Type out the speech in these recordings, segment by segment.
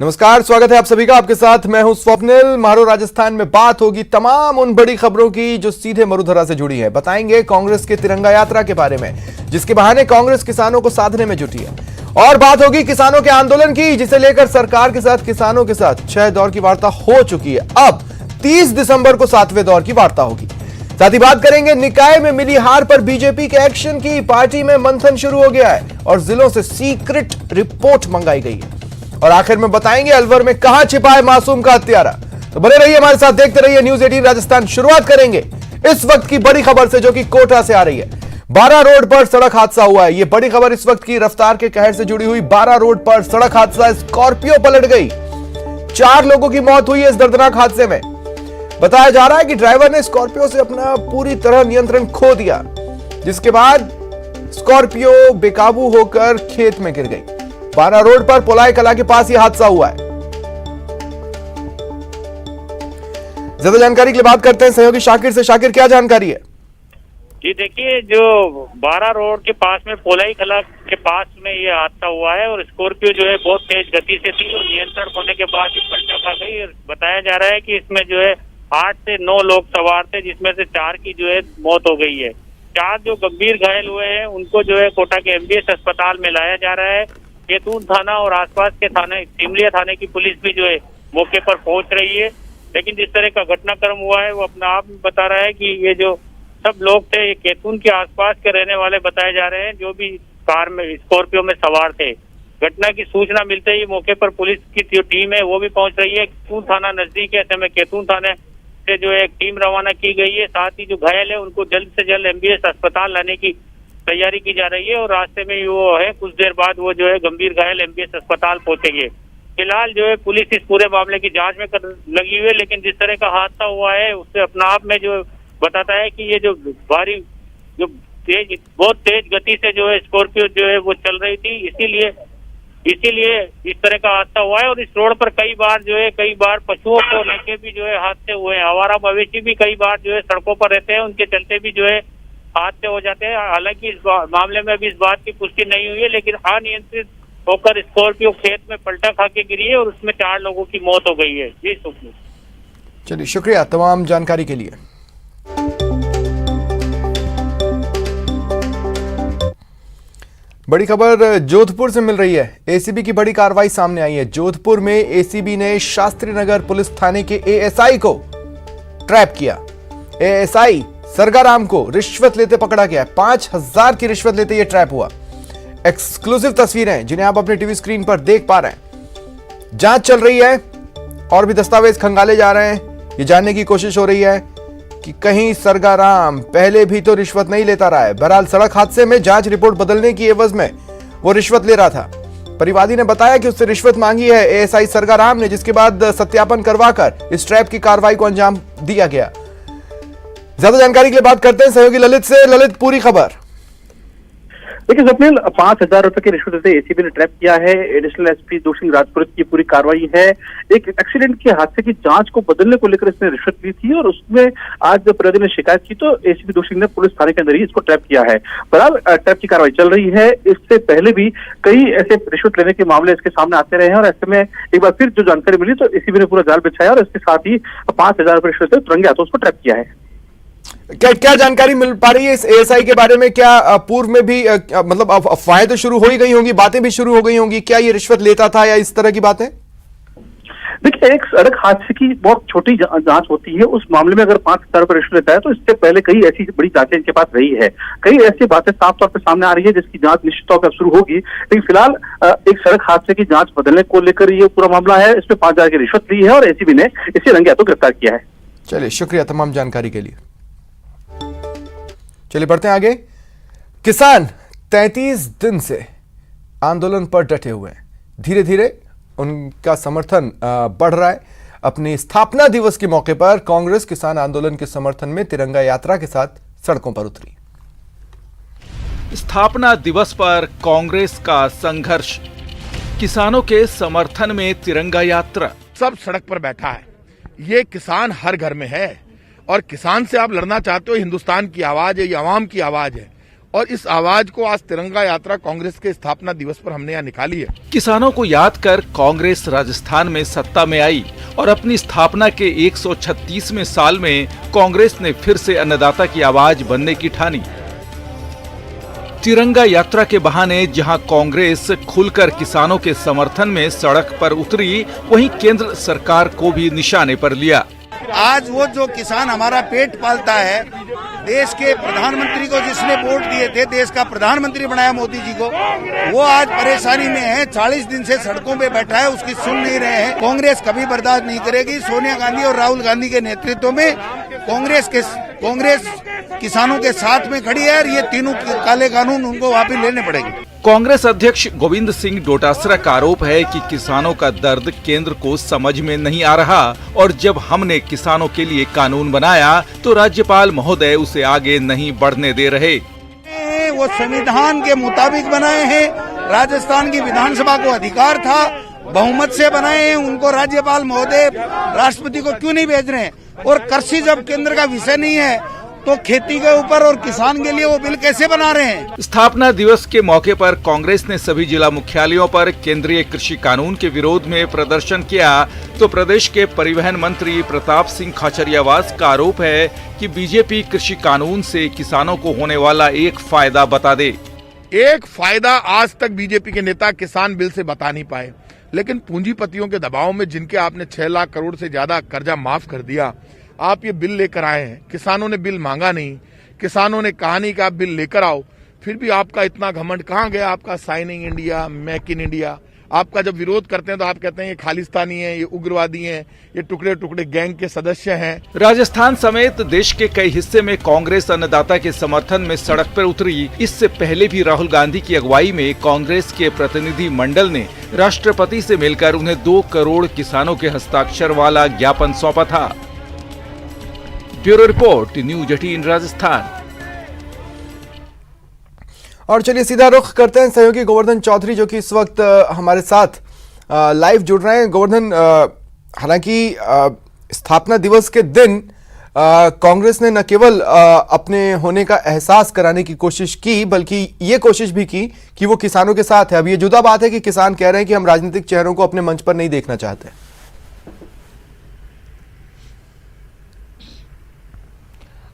नमस्कार, स्वागत है आप सभी का। आपके साथ मैं हूं स्वप्निल। मारो राजस्थान में बात होगी तमाम उन बड़ी खबरों की जो सीधे मरुधरा से जुड़ी है। बताएंगे कांग्रेस के तिरंगा यात्रा के बारे में, जिसके बहाने कांग्रेस किसानों को साधने में जुटी है। और बात होगी किसानों के आंदोलन की, जिसे लेकर सरकार के साथ किसानों के साथ 6 दौर की वार्ता हो चुकी है। अब 30 दिसंबर को 7वें दौर की वार्ता होगी। साथ ही बात करेंगे निकाय में मिली हार पर बीजेपी के एक्शन की। पार्टी में मंथन शुरू हो गया है और जिलों से सीक्रेट रिपोर्ट मंगाई गई है। और आखिर में बताएंगे अलवर में कहां छिपा है मासूम का हत्यारा। तो बने रहिए हमारे साथ, देखते रहिए न्यूज 18 राजस्थान। शुरुआत करेंगे इस वक्त की बड़ी खबर से, जो कि कोटा से आ रही है। 12 रोड पर सड़क हादसा हुआ है। यह बड़ी खबर इस वक्त की रफ्तार के कहर से जुड़ी हुई। 12 रोड पर सड़क हादसा, स्कॉर्पियो पलट गई। 4 लोगों की मौत हुई है इस दर्दनाक हादसे में। बताया जा रहा है कि ड्राइवर ने स्कॉर्पियो से अपना पूरी तरह नियंत्रण खो दिया, जिसके बाद स्कॉर्पियो बेकाबू होकर खेत में गिर गई। 12 रोड पर पोलाई कला के पास यह हादसा हुआ है। ज्यादा जानकारी के लिए बात करते हैं सहयोगी शाकिर से। शाकिर, क्या जानकारी है? जी देखिए, जो 12 रोड के पास में पोलाई कला के पास में ये हादसा हुआ है और स्कॉर्पियो जो है बहुत तेज गति से थी और नियंत्रण होने के बाद ही पलटा खा गई। बताया जा रहा है कि इसमें जो है 8 से 9 लोग सवार थे, जिसमें से 4 की जो है मौत हो गई है। 4 जो गंभीर घायल हुए हैं उनको जो है कोटा के एमबीएस अस्पताल में लाया जा रहा है। केतून थाना और आसपास के थाने, सिमलिया थाने की पुलिस भी जो है मौके पर पहुंच रही है। लेकिन जिस तरह का घटनाक्रम हुआ है वो अपने आप में बता रहा है कि ये जो सब लोग थे ये केतून के आसपास के रहने वाले बताए जा रहे हैं, जो भी कार में स्कॉर्पियो में सवार थे। घटना की सूचना मिलते ही मौके पर पुलिस की जो टीम है वो भी पहुंच रही है। केतून थाना नजदीक है, ऐसे में केतून थाने से जो एक टीम रवाना की गई है। साथ ही जो घायल है उनको जल्द से जल्द एमबीएस अस्पताल लाने की तैयारी की जा रही है और रास्ते में वो है कुछ देर बाद वो जो है गंभीर घायल एमबीएस अस्पताल पहुंचेंगे। फिलहाल जो है पुलिस इस पूरे मामले की जांच में लगी हुई है। लेकिन जिस तरह का हादसा हुआ है उससे अपने आप में जो बताता है कि ये जो भारी जो बहुत तेज गति से जो है स्कॉर्पियो जो है वो चल रही थी, इसीलिए इस तरह का हादसा हुआ है। और इस रोड पर कई बार पशुओं को लेके भी जो है हादसे हुए हैं। आवारा मवेशी भी कई बार जो है सड़कों पर रहते हैं, उनके चलते भी जो है हादसे हो जाते हैं। हालांकि इस मामले में भी इस बात की पुष्टि नहीं हुई है, लेकिन अनियंत्रित होकर स्कॉर्पियो खेत में पलटा खा के गिरी है और उसमें 4 लोगों की मौत हो गई है। जी सुखनी। चलिए, शुक्रिया तमाम जानकारी के लिए। बड़ी खबर जोधपुर से मिल रही है। एसीबी की बड़ी कार्रवाई सामने आई है। जोधपुर में एसीबी ने शास्त्री नगर पुलिस थाने के एएसआई को ट्रैप किया। एएसआई सरगाराम को रिश्वत लेते पकड़ा गया। 5000 की रिश्वत लेते यह ट्रैप हुआ। एक्सक्लूसिव तस्वीरें जिन्हें आप अपने टीवी स्क्रीन पर देख पा रहे हैं। जांच चल रही है और भी दस्तावेज खंगाले जा रहे हैं। ये जानने की कोशिश हो रही है कि कहीं सरगाराम पहले भी तो रिश्वत नहीं लेता रहा है। बहरहाल सड़क हादसे में जांच रिपोर्ट बदलने की एवज में वो रिश्वत ले रहा था। परिवादी ने बताया कि उससे रिश्वत मांगी है एएसआई सरगाराम ने, जिसके बाद सत्यापन करवाकर इस ट्रैप की कार्रवाई को अंजाम दिया गया। ज्यादा जानकारी के लिए बात करते हैं सहयोगी ललित से। ललित, पूरी खबर। देखिए स्वप्निल, 5000 रुपए की रिश्वत देते एसीबी ने ट्रैप किया है। एडिशनल एसपी जोशिंग राजपुर की पूरी कार्रवाई है। एक एक्सीडेंट के हादसे की जांच को बदलने को लेकर इसने रिश्वत ली थी और उसमें आज परिवादी ने शिकायत की तो एसीबी जोशिंग ने पुलिस थाने के अंदर ही इसको ट्रैप किया है। फिलहाल ट्रैप की कार्रवाई चल रही है। इससे पहले भी कई ऐसे रिश्वत लेने के मामले इसके सामने आते रहे हैं और ऐसे में एक बार फिर जो जानकारी मिली तो एसीबी ने पूरा जाल बिछाया और इसके साथ ही 5000 रुपए रिश्वत तुरंत हाथों उसको ट्रैप किया है। क्या जानकारी मिल पा रही है इस एएसआई के बारे में? क्या पूर्व में भी मतलब अफवाहें तो शुरू हो ही गई होंगी, बातें भी शुरू हो गई होंगी। क्या ये रिश्वत लेता था या इस तरह की बातें? देखिए, एक सड़क हादसे की बहुत छोटी जांच होती है। उस मामले में अगर 5000 रुपए रिश्वत लेता है तो इससे पहले कई ऐसी बड़ी जांचें इनके पास रही है। कई ऐसी बातें साफ तौर पर सामने आ रही है जिसकी जांच निश्चित तौर पर शुरू होगी। लेकिन फिलहाल एक सड़क हादसे की जांच बदलने को लेकर ये पूरा मामला है। इसमें 5000 की रिश्वत ली है और एसीबी ने इसे रंगे हाथों गिरफ्तार किया है। चलिए, शुक्रिया तमाम जानकारी के लिए। चलिए बढ़ते हैं आगे। किसान 33 दिन से आंदोलन पर डटे हुए हैं। धीरे धीरे उनका समर्थन बढ़ रहा है। अपनी स्थापना दिवस के मौके पर कांग्रेस किसान आंदोलन के समर्थन में तिरंगा यात्रा के साथ सड़कों पर उतरी। स्थापना दिवस पर कांग्रेस का संघर्ष, किसानों के समर्थन में तिरंगा यात्रा। सब सड़क पर बैठा है। ये किसान हर घर में है और किसान से आप लड़ना चाहते हो, हिंदुस्तान की आवाज है, ये अवाम की आवाज है। और इस आवाज को आज तिरंगा यात्रा कांग्रेस के स्थापना दिवस पर हमने यहाँ निकाली है। किसानों को याद कर कांग्रेस राजस्थान में सत्ता में आई और अपनी स्थापना के 136वें साल में कांग्रेस ने फिर से अन्नदाता की आवाज बनने की ठानी। तिरंगा यात्रा के बहाने जहां कांग्रेस खुलकर किसानों के समर्थन में सड़क पर उतरी, वहीं केंद्र सरकार को भी निशाने पर लिया। आज वो जो किसान हमारा पेट पालता है, देश के प्रधानमंत्री को जिसने वोट दिए थे, देश का प्रधानमंत्री बनाया मोदी जी को, वो आज परेशानी में है। 40 दिन से सड़कों पे बैठा है, उसकी सुन नहीं रहे हैं। कांग्रेस कभी बर्दाश्त नहीं करेगी। सोनिया गांधी और राहुल गांधी के नेतृत्व में कांग्रेस किसानों के साथ में खड़ी है और ये तीनों काले कानून उनको वापस लेने पड़ेंगे। कांग्रेस अध्यक्ष गोविंद सिंह डोटासरा का आरोप है कि किसानों का दर्द केंद्र को समझ में नहीं आ रहा और जब हमने किसानों के लिए कानून बनाया तो राज्यपाल महोदय उसे आगे नहीं बढ़ने दे रहे। वो संविधान के मुताबिक बनाए हैं। राजस्थान की विधानसभा को अधिकार था, बहुमत से बनाए हैं। उनको राज्यपाल महोदय राष्ट्रपति को क्यों नहीं भेज रहे हैं? और कृषि जब केंद्र का विषय नहीं है तो खेती के ऊपर और किसान के लिए वो बिल कैसे बना रहे हैं? स्थापना दिवस के मौके पर कांग्रेस ने सभी जिला मुख्यालयों पर केंद्रीय कृषि कानून के विरोध में प्रदर्शन किया तो प्रदेश के परिवहन मंत्री प्रताप सिंह खाचरियावास का आरोप है कि बीजेपी कृषि कानून से किसानों को होने वाला एक फायदा बता दे। एक फायदा आज तक बीजेपी के नेता किसान बिल से बता नहीं पाए, लेकिन पूंजीपतियों के दबाव में जिनके आपने 6 लाख करोड़ से ज्यादा कर्जा माफ कर दिया, आप ये बिल लेकर आए हैं। किसानों ने बिल मांगा नहीं, किसानों ने कहा नहीं कि आप बिल लेकर आओ, फिर भी आपका इतना घमंड कहाँ गया? आपका signing India, make in India. आपका जब विरोध करते हैं तो आप कहते हैं ये खालिस्तानी है, ये उग्रवादी हैं, ये टुकड़े टुकड़े गैंग के सदस्य हैं। राजस्थान समेत देश के कई हिस्से में कांग्रेस अन्नदाता के समर्थन में सड़क पर उतरी। इससे पहले भी राहुल गांधी की अगुवाई में कांग्रेस के प्रतिनिधि मंडल ने राष्ट्रपति से मिलकर उन्हें 2 करोड़ किसानों के हस्ताक्षर वाला ज्ञापन सौंपा था। Bureau report, news 18 Rajasthan. और चलिए सीधा रुख करते हैं सहयोगी गोवर्धन चौधरी जो कि इस वक्त हमारे साथ लाइव जुड़ रहे हैं। गोवर्धन, हालांकि स्थापना दिवस के दिन कांग्रेस ने न केवल अपने होने का एहसास कराने की कोशिश की, बल्कि ये कोशिश भी की कि वो किसानों के साथ है। अब ये जुदा बात है कि किसान कह रहे हैं कि हम राजनीतिक चेहरों को अपने मंच पर नहीं देखना चाहते।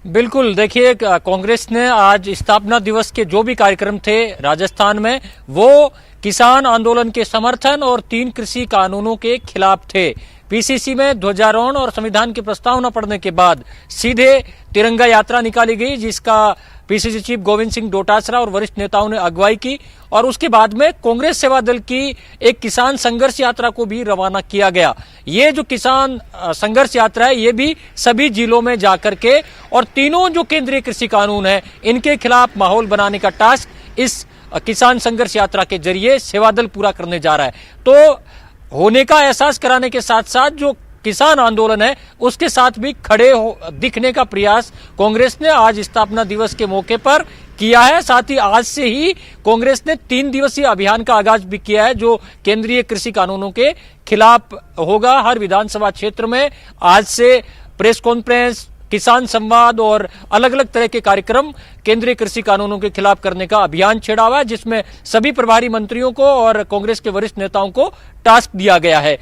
बिल्कुल, देखिए कांग्रेस ने आज स्थापना दिवस के जो भी कार्यक्रम थे राजस्थान में, वो किसान आंदोलन के समर्थन और 3 कृषि कानूनों के खिलाफ थे। पीसीसी में ध्वजारोहण और संविधान की प्रस्तावना पढ़ने के बाद सीधे तिरंगा यात्रा निकाली गई, जिसका पीसीसी चीफ गोविंद सिंह डोटासरा और वरिष्ठ नेताओं ने अगुवाई की। और उसके बाद में कांग्रेस सेवा दल की एक किसान संघर्ष यात्रा को भी रवाना किया गया। ये जो किसान संघर्ष यात्रा है, ये भी सभी जिलों में जाकर के और तीनों जो केंद्रीय कृषि कानून है, इनके खिलाफ माहौल बनाने का टास्क इस किसान संघर्ष यात्रा के जरिए सेवा दल पूरा करने जा रहा है। तो होने का एहसास कराने के साथ साथ जो किसान आंदोलन है, उसके साथ भी खड़े दिखने का प्रयास कांग्रेस ने आज स्थापना दिवस के मौके पर किया है। साथ ही आज से ही कांग्रेस ने 3 दिवसीय अभियान का आगाज भी किया है, जो केंद्रीय कृषि कानूनों के खिलाफ होगा। हर विधानसभा क्षेत्र में आज से प्रेस कॉन्फ्रेंस, किसान संवाद और अलग अलग तरह के कार्यक्रम केंद्रीय कृषि कानूनों के खिलाफ करने का अभियान छेड़ा हुआ है, जिसमें सभी प्रभारी मंत्रियों को और कांग्रेस के वरिष्ठ नेताओं को टास्क दिया गया है।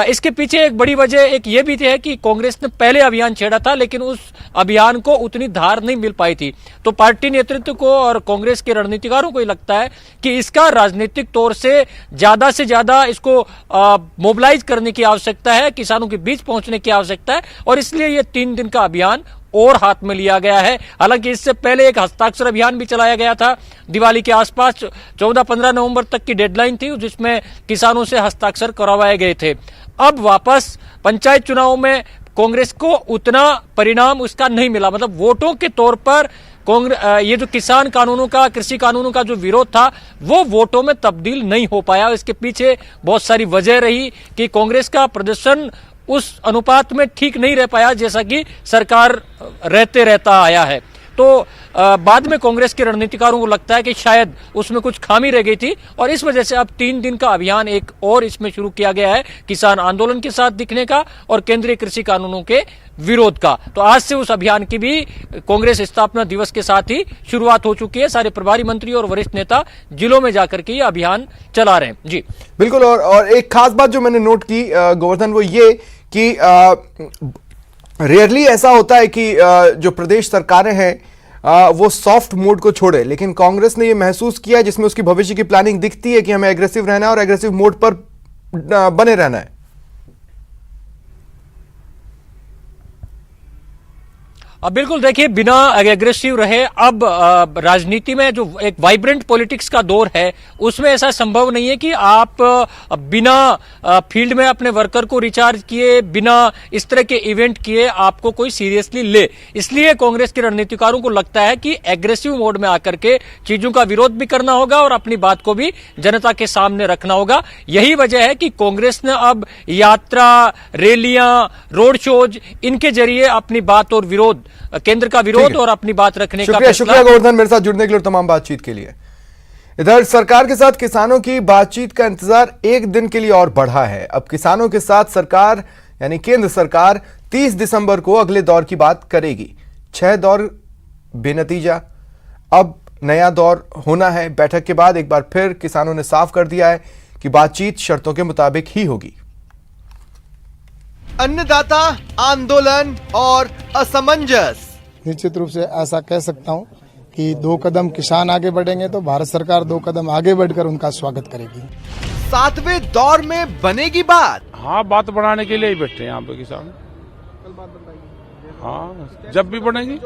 इसके पीछे एक बड़ी वजह एक ये भी है कि कांग्रेस ने पहले अभियान छेड़ा था, लेकिन उस अभियान को उतनी धार नहीं मिल पाई थी। तो पार्टी नेतृत्व को और कांग्रेस के रणनीतिकारों को लगता है कि इसका राजनीतिक तौर से ज्यादा इसको मोबिलाइज करने की आवश्यकता है, किसानों के बीच पहुंचने की आवश्यकता है, और इसलिए ये 3 दिन का अभियान और हाथ में लिया गया है। हालांकि इससे पहले एक हस्ताक्षर अभियान भी चलाया गया था। दिवाली के आसपास 14-15 नवंबर तक की डेडलाइन थी, जिसमें किसानों से हस्ताक्षर करवाए गए थे। अब वापस पंचायत चुनाव में कांग्रेस को उतना परिणाम उसका नहीं मिला, मतलब वोटों के तौर पर ये जो किसान कानूनों का, कृषि कानूनों का जो विरोध था, वो वोटों में तब्दील नहीं हो पाया। इसके पीछे बहुत सारी वजह रही कि कांग्रेस का प्रदर्शन उस अनुपात में ठीक नहीं रह पाया जैसा कि सरकार रहता आया है। तो बाद में कांग्रेस के रणनीतिकारों को लगता है कि शायद उसमें कुछ खामी रह गई थी और इस वजह से अब 3 दिन का अभियान एक और इसमें शुरू किया गया है, किसान आंदोलन के साथ दिखने का और केंद्रीय कृषि कानूनों के विरोध का। तो आज से उस अभियान की भी कांग्रेस स्थापना दिवस के साथ ही शुरुआत हो चुकी है। सारे प्रभारी मंत्री और वरिष्ठ नेता जिलों में जाकर के ये अभियान चला रहे हैं। जी बिल्कुल। और एक खास बात जो मैंने नोट की गोवर्धन, वो ये कि रेयरली ऐसा होता है कि जो प्रदेश सरकारें हैं वो सॉफ्ट मोड को छोड़े, लेकिन कांग्रेस ने ये महसूस किया, जिसमें उसकी भविष्य की प्लानिंग दिखती है कि हमें एग्रेसिव रहना है और एग्रेसिव मोड पर बने रहना है। अब बिल्कुल देखिए, बिना एग्रेसिव रहे, अब राजनीति में जो एक वाइब्रेंट पॉलिटिक्स का दौर है उसमें ऐसा संभव नहीं है कि आप बिना फील्ड में अपने वर्कर को रिचार्ज किए, बिना इस तरह के इवेंट किए आपको कोई सीरियसली ले। इसलिए कांग्रेस के रणनीतिकारों को लगता है कि एग्रेसिव मोड में आकर के चीजों का विरोध भी करना होगा और अपनी बात को भी जनता के सामने रखना होगा। यही वजह है कि कांग्रेस ने अब यात्रा, रैलियां, रोड शोज, इनके जरिए अपनी बात और विरोध, केंद्र का विरोध और अपनी बात रखने का शुक्रिया गोवर्धन, मेरे साथ जुड़ने के लिए और तमाम बातचीत के लिए। इधर सरकार के साथ किसानों की बातचीत का इंतजार एक दिन के लिए और बढ़ा है। अब किसानों के साथ सरकार यानी केंद्र सरकार 30 दिसंबर को अगले दौर की बात करेगी। 6 दौर बेनतीजा, अब नया दौर होना है। बैठक के बाद एक बार फिर किसानों ने साफ कर दिया है कि बातचीत शर्तों के मुताबिक ही होगी। अन्नदाता आंदोलन और असमंजस। निश्चित रूप से ऐसा कह सकता हूं कि 2 कदम किसान आगे बढ़ेंगे तो भारत सरकार 2 कदम आगे बढ़कर उनका स्वागत करेगी। 7वें दौर में बनेगी बात। हाँ, बात बढ़ाने के लिए ही बैठे हैं यहाँ पे किसान। हाँ, जब भी बढ़ेगी।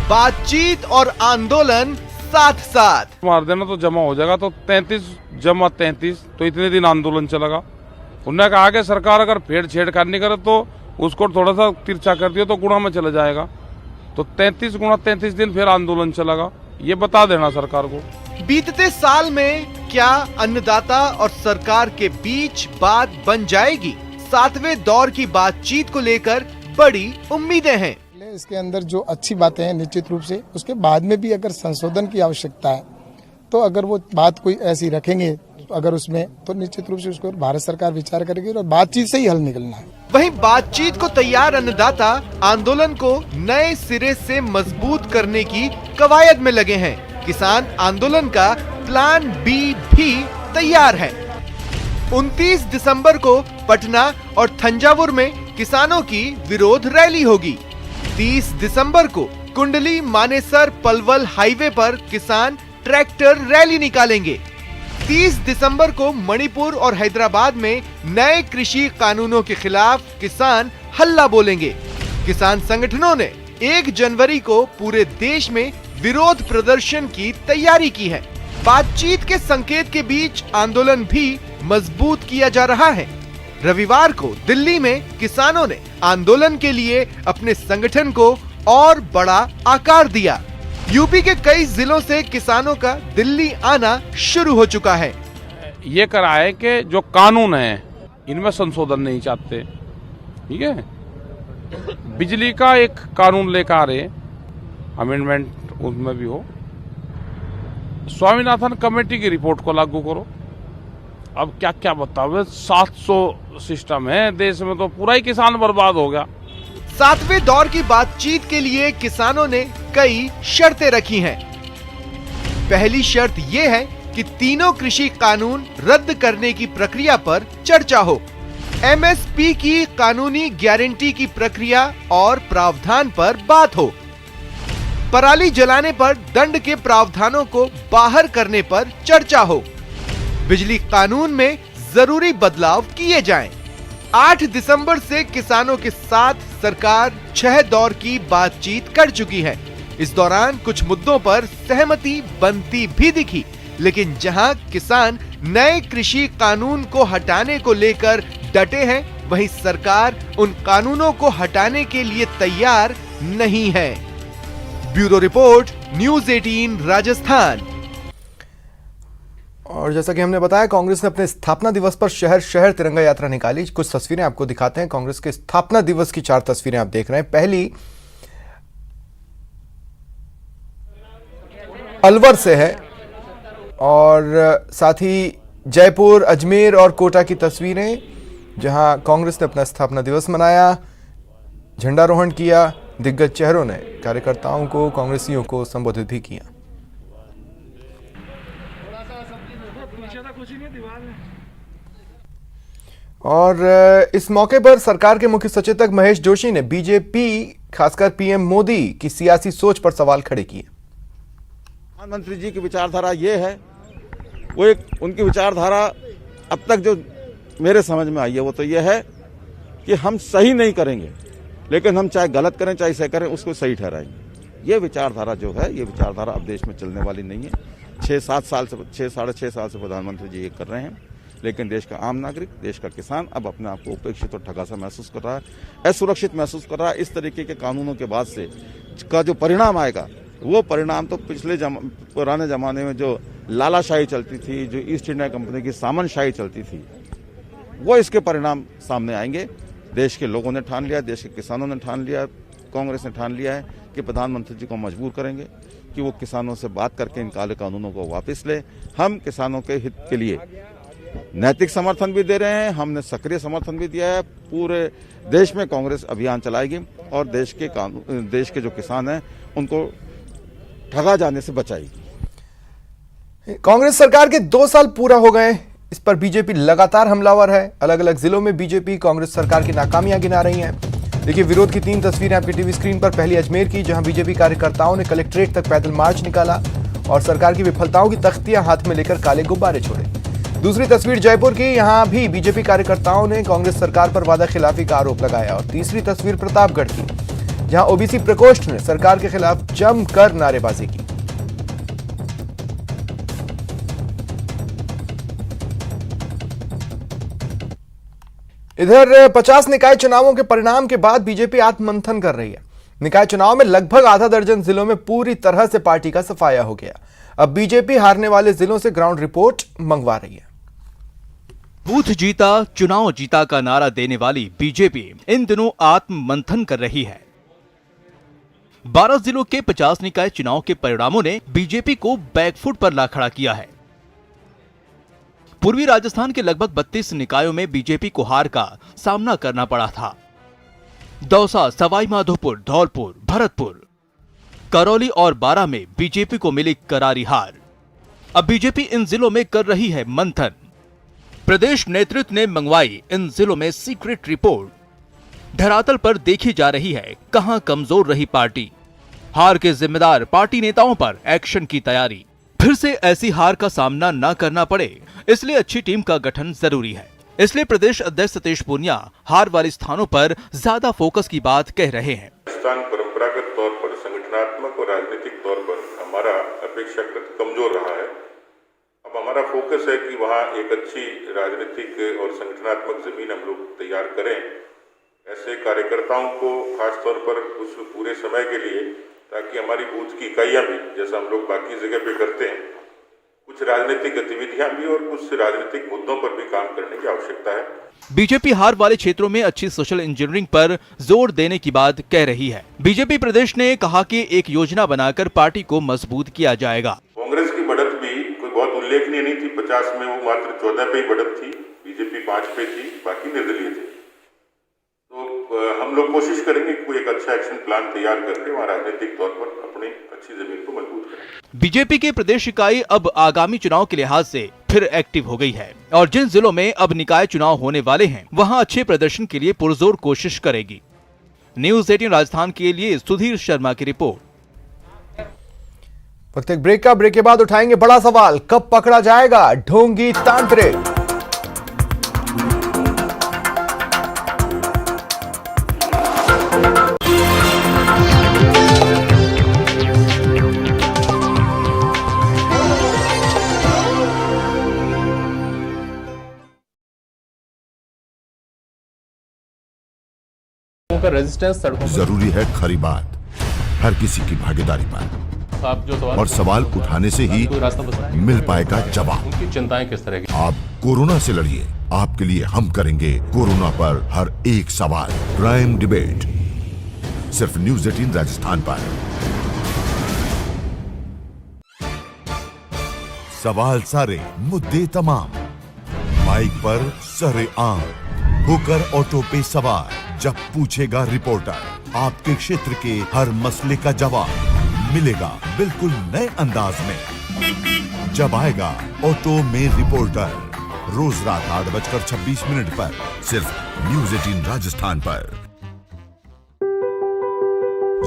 बातचीत और आंदोलन साथ साथ। मार देना तो जमा हो जाएगा, तो 33 जमा 33, तो इतने दिन आंदोलन चलेगा। उन्होंने कहा कि सरकार अगर फेर छेड़खानी नहीं करे तो उसको थोड़ा सा तिरछा कर दिया तो गुणा में चला जाएगा, तो 33 गुणा 33 दिन फिर आंदोलन चलेगा, ये बता देना सरकार को। बीतते साल में क्या अन्नदाता और सरकार के बीच बात बन जाएगी? 7वें दौर की बातचीत को लेकर बड़ी उम्मीदें हैं। इसके अंदर जो अच्छी बातें हैं निश्चित रूप से उसके बाद में भी अगर संशोधन की आवश्यकता है तो अगर वो बात कोई ऐसी रखेंगे अगर उसमें, तो निश्चित रूप से उसको भारत सरकार विचार करेगी और बातचीत से ही हल निकलना है। वहीं बातचीत को तैयार अन्नदाता आंदोलन को नए सिरे से मजबूत करने की कवायद में लगे हैं। किसान आंदोलन का प्लान बी भी तैयार है। 29 दिसंबर को पटना और थंजावुर में किसानों की विरोध रैली होगी। 30 दिसंबर को कुंडली मानेसर पलवल हाईवे पर किसान ट्रैक्टर रैली निकालेंगे। 30 दिसंबर को मणिपुर और हैदराबाद में नए कृषि कानूनों के खिलाफ किसान हल्ला बोलेंगे। किसान संगठनों ने 1 जनवरी को पूरे देश में विरोध प्रदर्शन की तैयारी की है। बातचीत के संकेत के बीच आंदोलन भी मजबूत किया जा रहा है। रविवार को दिल्ली में किसानों ने आंदोलन के लिए अपने संगठन को और बड़ा आकार दिया। यूपी के कई जिलों से किसानों का दिल्ली आना शुरू हो चुका है। ये करा है कि जो कानून है इनमें संशोधन नहीं चाहते, ठीक है। बिजली का एक कानून लेकर आ रहे, अमेंडमेंट उसमें भी हो। स्वामीनाथन कमेटी की रिपोर्ट को लागू करो। अब क्या क्या बताओ, 700 सिस्टम है देश में, तो पूरा ही किसान बर्बाद हो गया। 7वें दौर की बातचीत के लिए किसानों ने कई शर्तें रखी हैं। पहली शर्त यह है कि तीनों कृषि कानून रद्द करने की प्रक्रिया पर चर्चा हो। एमएसपी की कानूनी गारंटी की प्रक्रिया और प्रावधान पर बात हो। पराली जलाने पर दंड के प्रावधानों को बाहर करने पर चर्चा हो। बिजली कानून में जरूरी बदलाव किए जाएं। 8 दिसंबर से किसानों के साथ सरकार 6 दौर की बातचीत कर चुकी है। इस दौरान कुछ मुद्दों पर सहमति बनती भी दिखी, लेकिन जहां किसान नए कृषि कानून को हटाने को लेकर डटे हैं, वहीं सरकार उन कानूनों को हटाने के लिए तैयार नहीं है। Bureau report, news 18 Rajasthan. और जैसा कि हमने बताया, कांग्रेस ने अपने स्थापना दिवस पर शहर शहर तिरंगा यात्रा निकाली। कुछ तस्वीरें आपको दिखाते हैं। कांग्रेस के स्थापना दिवस की 4 तस्वीरें आप देख रहे हैं। पहली, अलवर से है और साथ ही जयपुर, अजमेर और कोटा की तस्वीरें, जहां कांग्रेस ने अपना स्थापना दिवस मनाया, झंडारोहण किया। दिग्गज चेहरों ने कार्यकर्ताओं को, कांग्रेसियों को संबोधित भी किया। और इस मौके पर सरकार के मुख्य सचेतक महेश जोशी ने बीजेपी, खासकर पीएम मोदी की सियासी सोच पर सवाल खड़े किए। प्रधानमंत्री जी की विचारधारा ये है, वो एक उनकी विचारधारा अब तक जो मेरे समझ में आई है वो तो ये है कि हम सही नहीं करेंगे, लेकिन हम चाहे गलत करें चाहे सही करें उसको सही ठहराएंगे। ये विचारधारा जो है, ये विचारधारा अब देश में चलने वाली नहीं है। 6-7 साल से 6-6.5 साल से प्रधानमंत्री जी ये कर रहे हैं, लेकिन देश का आम नागरिक, देश का किसान अब अपने आप को उपेक्षित और ठगा सा महसूस कर रहा है, असुरक्षित महसूस कर रहा है। इस तरीके के कानूनों के बाद से का जो परिणाम आएगा, वो परिणाम तो पिछले पुराने जमाने में जो लालाशाही चलती थी, जो ईस्ट इंडिया कंपनी की सामनशाही चलती थी, वो इसके परिणाम सामने आएंगे। देश के लोगों ने ठान लिया, देश के किसानों ने ठान लिया, कांग्रेस ने ठान लिया है कि प्रधानमंत्री जी को मजबूर करेंगे कि वो किसानों से बात करके इन काले कानूनों को वापस ले। हम किसानों के हित के लिए नैतिक समर्थन भी दे रहे हैं, हमने सक्रिय समर्थन भी दिया है। पूरे देश में कांग्रेस अभियान चलाएगी और देश के जो किसान हैं उनको ठगा जाने से बचाएगी। कांग्रेस सरकार के 2 साल पूरा हो गए, इस पर बीजेपी लगातार हमलावर है। अलग अलग जिलों में बीजेपी कांग्रेस सरकार की नाकामियां गिना रही है। देखिए विरोध की 3 तस्वीरें आपकी टीवी स्क्रीन पर। पहली अजमेर की, जहां बीजेपी कार्यकर्ताओं ने कलेक्ट्रेट तक पैदल मार्च निकाला और सरकार की विफलताओं की तख्तियां हाथ में लेकर काले गुब्बारे छोड़े। दूसरी तस्वीर जयपुर की, यहां भी बीजेपी कार्यकर्ताओं ने कांग्रेस सरकार पर वादा खिलाफी का आरोप लगाया। और तीसरी तस्वीर प्रतापगढ़ की, जहां ओबीसी प्रकोष्ठ ने सरकार के खिलाफ जमकर नारेबाजी की। इधर 50 निकाय चुनावों के परिणाम के बाद बीजेपी आत्ममंथन कर रही है। निकाय चुनाव में लगभग आधा दर्जन जिलों में पूरी तरह से पार्टी का सफाया हो गया। अब बीजेपी हारने वाले जिलों से ग्राउंड रिपोर्ट मंगवा रही है। बूथ जीता चुनाव जीता का नारा देने वाली बीजेपी इन दिनों आत्ममंथन कर रही है। 12 जिलों के 50 निकाय चुनाव के परिणामों ने बीजेपी को बैकफुट पर ला खड़ा किया है। पूर्वी राजस्थान के लगभग 32 निकायों में बीजेपी को हार का सामना करना पड़ा था। दौसा, सवाई माधोपुर, धौलपुर, भरतपुर, करौली और बारां में बीजेपी को मिली करारी हार। अब बीजेपी इन जिलों में कर रही है मंथन। प्रदेश नेतृत्व ने मंगवाई इन जिलों में सीक्रेट रिपोर्ट। धरातल पर देखी जा रही है कहां कमजोर रही पार्टी। हार के जिम्मेदार पार्टी नेताओं पर एक्शन की तैयारी। फिर से ऐसी हार का सामना न करना पड़े, इसलिए अच्छी टीम का गठन जरूरी है। इसलिए प्रदेश अध्यक्ष सतीश पूनिया हार वाले स्थानों पर ज्यादा फोकस की बात कह रहे हैं। परंपरागत तौर पर, संगठनात्मक और राजनीतिक तौर पर हमारा अपेक्षाकृत कमजोर रहा है। अब हमारा फोकस है कि वहाँ एक अच्छी राजनीतिक और संगठनात्मक जमीन हम लोग तैयार करें, ऐसे कार्यकर्ताओं को खास तौर पर उस पूरे समय के लिए, ताकि हमारी बूथ की इकाइयां भी, जैसा हम लोग बाकी जगह पे करते हैं, कुछ राजनीतिक गतिविधियां भी और कुछ राजनीतिक मुद्दों पर भी काम करने की आवश्यकता है। बीजेपी हार वाले क्षेत्रों में अच्छी सोशल इंजीनियरिंग पर जोर देने की बात कह रही है। बीजेपी प्रदेश ने कहा कि एक योजना बनाकर पार्टी को मजबूत किया जाएगा। कांग्रेस की बढ़त भी कोई बहुत उल्लेखनीय नहीं थी। 50 में वो मात्र 14 पे ही बढ़त थी, बीजेपी 5 पे थी, बाकी निर्दलीय थे। तो हम लोग कोशिश करेंगे कि कोई एक अच्छा एक्शन प्लान तैयार करके वहाँ राजनीतिक तौर पर अपनी अच्छी जमीन को मजबूत करें। बीजेपी की प्रदेश इकाई अब आगामी चुनाव के लिहाज से फिर एक्टिव हो गई है और जिन जिलों में अब निकाय चुनाव होने वाले हैं, वहां अच्छे प्रदर्शन के लिए पुरजोर कोशिश करेगी। न्यूज़ 18 राजस्थान के लिए सुधीर शर्मा की रिपोर्ट। प्रत्येक ब्रेक के बाद उठाएंगे बड़ा सवाल, कब पकड़ा जाएगा ढोंगी तांत्रिक। का रेजिस्टेंस सड़कों जरूरी है खरी बात, हर किसी की भागीदारी पर। आप जो और सवाल उठाने से ही मिल पाएगा जवाब। उनकी चिंताएं किस तरह की? आप कोरोना से लड़िए, आपके लिए हम करेंगे कोरोना पर हर एक सवाल। प्राइम डिबेट सिर्फ न्यूज़ 18 राजस्थान पर। सवाल सारे मुद्दे तमाम, माइक पर सरेआम होकर ऑटो पे सवार, जब पूछेगा रिपोर्टर आपके क्षेत्र के हर मसले का जवाब मिलेगा बिल्कुल नए अंदाज में। जब आएगा ऑटो में रिपोर्टर, रोज रात 8:26 पर सिर्फ न्यूज़ 18 राजस्थान पर।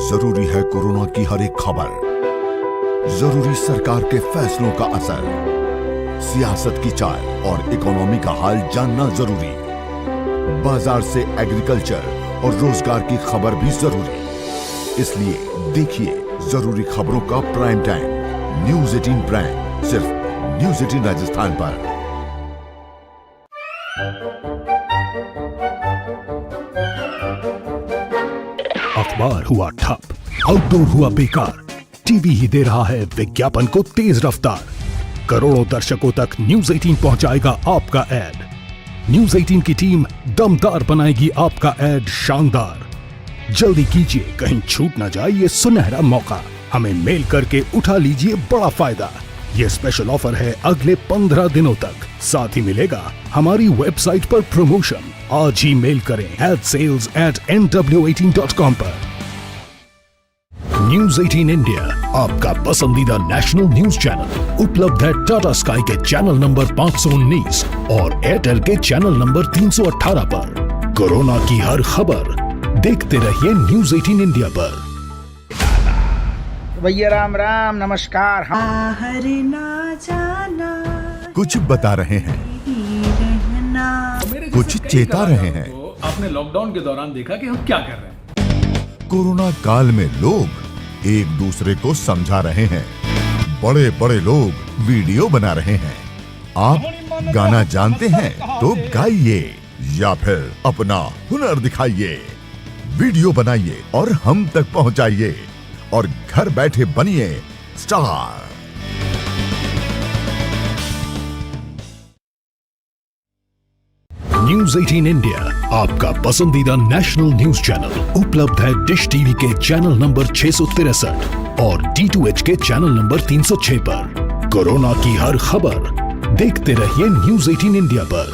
जरूरी है कोरोना की हर एक खबर, जरूरी सरकार के फैसलों का असर, सियासत की चाल और इकोनॉमी का हाल जानना जरूरी, बाजार से एग्रीकल्चर और रोजगार की खबर भी जरूरी। इसलिए देखिए जरूरी खबरों का प्राइम टाइम न्यूज़ 18 प्राइम, सिर्फ न्यूज़ 18 राजस्थान पर। अखबार हुआ ठप, आउटडोर हुआ बेकार, टीवी ही दे रहा है विज्ञापन को तेज रफ्तार। करोड़ों दर्शकों तक न्यूज़ 18 पहुंचाएगा आपका ऐड। न्यूज़ 18 की टीम दमदार बनाएगी आपका ऐड शानदार। जल्दी कीजिए, कहीं छूट ना जाए ये सुनहरा मौका। हमें मेल करके उठा लीजिए बड़ा फायदा। ये स्पेशल ऑफर है अगले 15 दिनों तक। साथ ही मिलेगा हमारी वेबसाइट पर प्रमोशन। आज ही मेल करें adsales@nw18.com पर। न्यूज़ 18 इंडिया, आपका पसंदीदा नेशनल न्यूज चैनल, उपलब्ध है टाटा स्काई के चैनल नंबर 519 और एयरटेल के चैनल नंबर 318 पर। कोरोना की हर खबर देखते रहिए न्यूज़ 18 इंडिया पर। भैया राम राम, नमस्कार। ना जाना, कुछ बता रहे हैं, कुछ चेता रहे हैं। आपने लॉकडाउन के दौरान देखा कि हम क्या कर रहे हैं। कोरोना काल में लोग एक दूसरे को समझा रहे हैं, बड़े बड़े लोग वीडियो बना रहे हैं। आप गाना जानते हैं तो गाइए या फिर अपना हुनर दिखाइए, वीडियो बनाइए और हम तक पहुंचाइए और घर बैठे बनिए स्टार। न्यूज़ 18 इंडिया, आपका पसंदीदा नेशनल न्यूज चैनल, उपलब्ध है डिश टीवी के चैनल नंबर 663 और D2H के चैनल नंबर 306 पर। कोरोना की हर खबर देखते रहिए न्यूज़ 18 इंडिया पर।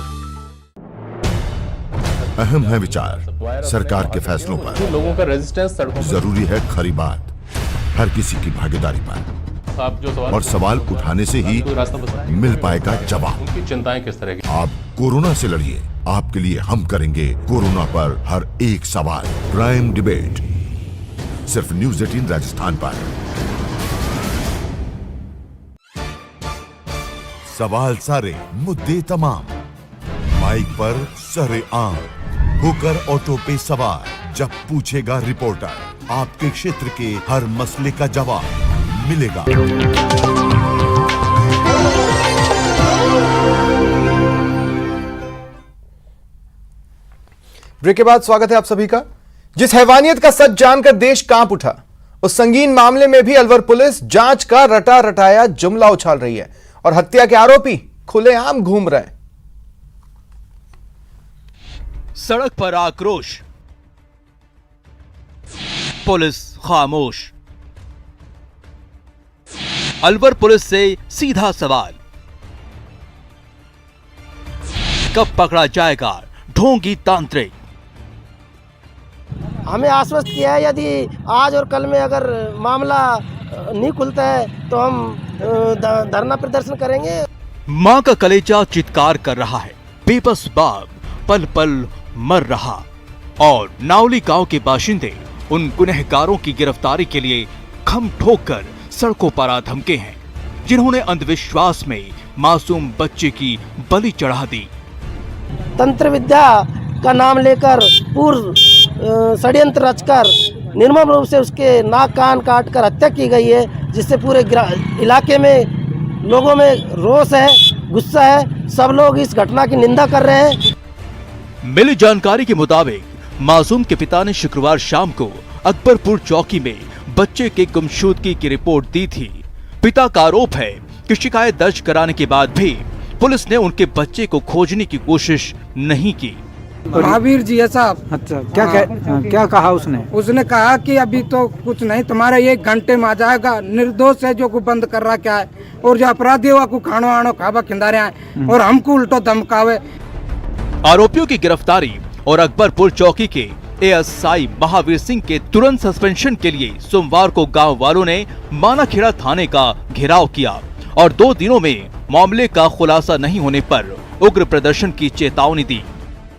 अहम है विचार सरकार के फैसलों पर, लोगों का रेजिस्टेंस सड़कों पर। जरूरी है खरी बात हर किसी की भागीदारी पर, आप जो और सवाल उठाने से ही मिल पाएगा जवाब। उनकी चिंताएं किस तरह की। आप कोरोना से लड़िए, आपके लिए हम करेंगे कोरोना पर हर एक सवाल। प्राइम डिबेट सिर्फ न्यूज़ 18 राजस्थान पर। सवाल सारे मुद्दे तमाम, माइक पर सरेआम होकर ऑटो पे सवार, जब पूछेगा रिपोर्टर आपके क्षेत्र के हर मसले का जवाब मिलेगा। ब्रेक के बाद स्वागत है आप सभी का। जिस हैवानियत का सच जानकर देश कांप उठा, उस संगीन मामले में भी अलवर पुलिस जांच का रटा रटाया जुमला उछाल रही है और हत्या के आरोपी खुलेआम घूम रहे हैं। सड़क पर आक्रोश, पुलिस खामोश। अलवर पुलिस से सीधा सवाल, कब पकड़ा जाएगा ढोंगी तांत्रिक? हमें आश्वस्त किया है यदि आज और कल में अगर मामला नहीं खुलता है तो हम धरना प्रदर्शन करेंगे। मां का कलेजा चित्कार कर रहा है, बेबस बाप पल पल मर रहा और नावली गांव के बाशिंदे उन गुनहगारों की गिरफ्तारी के लिए खम ठोक कर सड़कों पर आ धमके हैं जिन्होंने अंधविश्वास में मासूम बच्चे की बलि चढ़ा दी। तंत्र विद्या का नाम लेकर पूर्व षड्यंत्र रचकर निर्मम रूप से उसके नाक कान काट कर हत्या की गई है, जिससे पूरे इलाके में लोगों में रोष है, गुस्सा है। सब लोग इस घटना की निंदा कर रहे हैं। मिली जानकारी के मुताबिक मासूम के पिता ने शुक्रवार शाम को अकबरपुर चौकी में बच्चे के गुमशुदगी की रिपोर्ट दी थी। पिता का आरोप है कि शिकायत दर्ज कराने के बाद भी पुलिस ने उनके बच्चे को खोजने की कोशिश नहीं की। महावीर जी है साहब। अच्छा, क्या कहा उसने? उसने कहा कि अभी तो कुछ नहीं, तुम्हारा 1 घंटे में आ जाएगा, निर्दोष है जो को बंद कर रहा क्या है, और जो अपराधी हुआ को खानो आनो खावा खिंदारे आए और हमको उल्टो धमकावे। आरोपियों की गिरफ्तारी और अकबरपुर चौकी के एएसआई महावीर सिंह के तुरंत सस्पेंशन के लिए सोमवार को गांव वालों ने मानाखेड़ा थाने का घेराव किया और 2 दिनों में मामले का खुलासा नहीं होने पर उग्र प्रदर्शन की चेतावनी दी।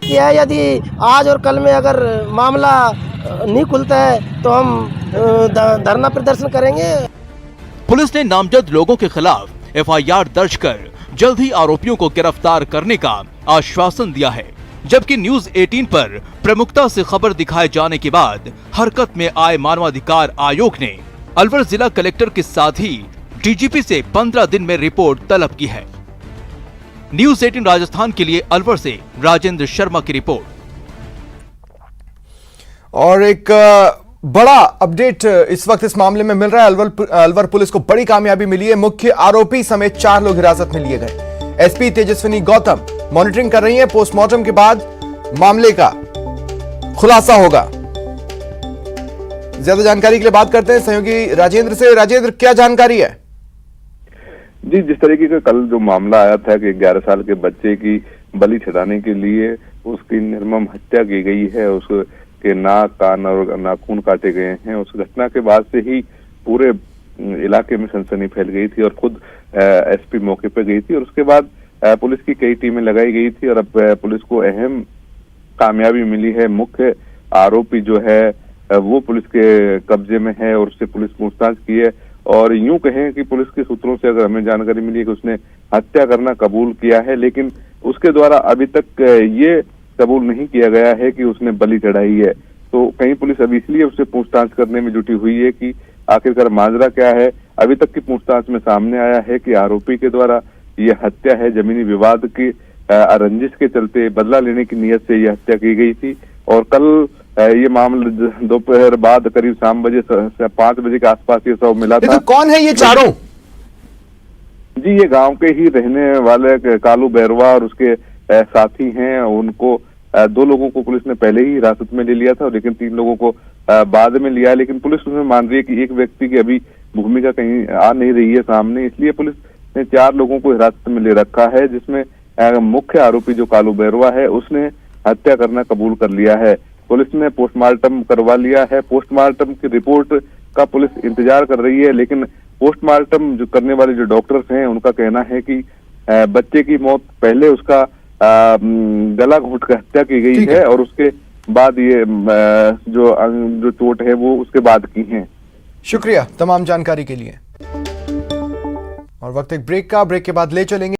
यदि आज और कल में अगर मामला नहीं खुलता है तो हम धरना प्रदर्शन करेंगे। पुलिस ने नामजद लोगों के खिलाफ एफआईआर दर्ज कर जल्द ही आरोपियों को गिरफ्तार करने का आश्वासन दिया है, जबकि न्यूज 18 पर प्रमुखता से खबर दिखाए जाने के बाद हरकत में आए मानवाधिकार आयोग ने अलवर जिला कलेक्टर के साथ ही डीजीपी से 15 दिन में रिपोर्ट तलब की है। न्यूज 18 राजस्थान के लिए अलवर से राजेंद्र शर्मा की रिपोर्ट। और एक बड़ा अपडेट इस वक्त इस मामले में मिल रहा है। अलवर पुलिस को बड़ी कामयाबी मिली है। मुख्य आरोपी समेत 4 लोग हिरासत में लिए गए। एसपी तेजस्विनी गौतम मॉनिटरिंग कर रही हैं। पोस्टमार्टम के बाद मामले का खुलासा होगा। ज्यादा जानकारी के लिए बात करते हैं सहयोगी राजेंद्र से। राजेंद्र, क्या जानकारी है? जी, जिस तरीके का कल जो मामला आया था कि 11 साल के बच्चे की बलि चढ़ाने के लिए उसकी निर्मम हत्या की गई है, उसके नाक, कान और नाखून काटे गए हैं, उस घटना के बाद से ही पूरे इलाके में सनसनी फैल गई थी और खुद एसपी मौके पर गई थी और उसके बाद पुलिस की कई टीमें लगाई गई थी और अब पुलिस को अहम कामयाबी मिली है। मुख्य आरोपी जो है वो पुलिस के कब्जे में है और उससे पुलिस पूछताछ की है और यूं कहें कि पुलिस के सूत्रों से अगर हमें जानकारी मिली है कि उसने हत्या करना कबूल किया है, लेकिन उसके द्वारा अभी तक ये कबूल नहीं किया गया है कि उसने बलि चढ़ाई है। तो कहीं पुलिस अभी इसलिए उससे पूछताछ करने में जुटी हुई है कि आखिरकार माजरा क्या है। अभी तक की पूछताछ में सामने आया है कि आरोपी के द्वारा ये हत्या है जमीनी विवाद की रंजिश के चलते बदला लेने की नीयत से यह हत्या की गई थी और कल ये मामला दोपहर बाद करीब 5 बजे के आसपास ये सब मिला था। कौन है ये चारों? जी, ये गांव के ही रहने वाले कालू बैरवा और उसके साथी हैं। उनको 2 लोगों को पुलिस ने पहले ही हिरासत में ले लिया था, लेकिन 3 लोगों को बाद में लिया। लेकिन पुलिस उसमें मान रही है कि एक व्यक्ति की अभी भूमिका कहीं आ नहीं रही है सामने, इसलिए पुलिस ने 4 लोगों को हिरासत में ले रखा है, जिसमें मुख्य आरोपी जो कालू बैरवा है उसने हत्या करना कबूल कर लिया है। पुलिस ने पोस्टमार्टम करवा लिया है। पोस्टमार्टम की रिपोर्ट का पुलिस इंतजार कर रही है, लेकिन पोस्टमार्टम जो करने वाले जो डॉक्टर्स हैं उनका कहना है कि बच्चे की मौत पहले उसका गला घोंट कर हत्या की गई है और उसके बाद ये जो चोट है वो उसके बाद की है। शुक्रिया तमाम जानकारी के लिए। और वक्त एक ब्रेक का, ब्रेक के बाद ले चलेंगे